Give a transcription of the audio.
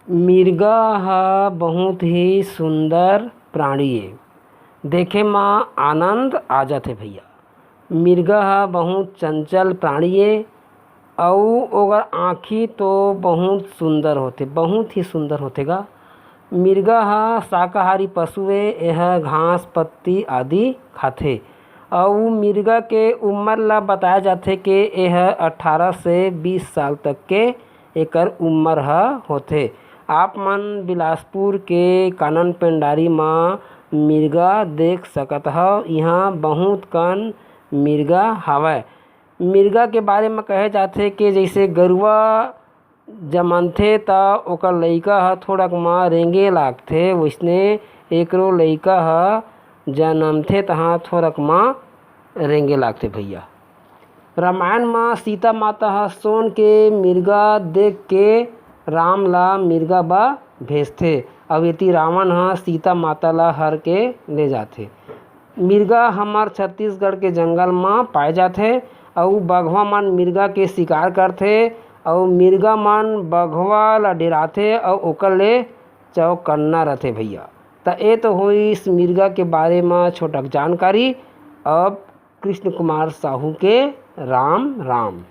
मिर्गा ह बहुत ही सुंदर प्राणी ए। देखे म आनंद आ जाथे भैया। मिर्गा ह बहुत चंचल प्राणी ए अउ ओकर आँखी तो बहुत सुंदर होथे, बहुत ही सुंदर होथे गा। मिर्गा ह शाकाहारी पशु ए। एहा घास पत्ती आदि खाथे अउ मिर्गा के उमर ला बताया जाथे कि एह 18 से 20 साल तक के एकर उमर ह होथे। आप मन बिलासपुर के कानन पेंडारी म मिर्गा देख सकत हव। इहाँ बहुत कन मिर्गा हावय। मिर्गा के बारे म कहे जाथे कि जइसे गरुवा जमनथे त ओकर लइका ह थोड़क म रेंगे लागथे, वइसने एकरो लइका ह जनमथे तहाँ थोड़क म रेंगे लागथे भैया। रामायण म सीता माता ह सोन के मिर्गा देख के राम ला मिर्गा बा भेजथे अउ एती रावण ह सीता माता ला हर के ले जाथे। मिर्गा हमर छत्तीसगढ़ के जंगल म पाए जाथे अउ बघवा मन मिर्गा के शिकार करथे अउ मिर्गा मन बघवा ला डराथे अउ ओकर ले चौकन्ना रथे भैया। त ए तो होइस मिर्गा के बारे म छोटक जानकारी। अब कृष्ण कुमार साहू के राम राम।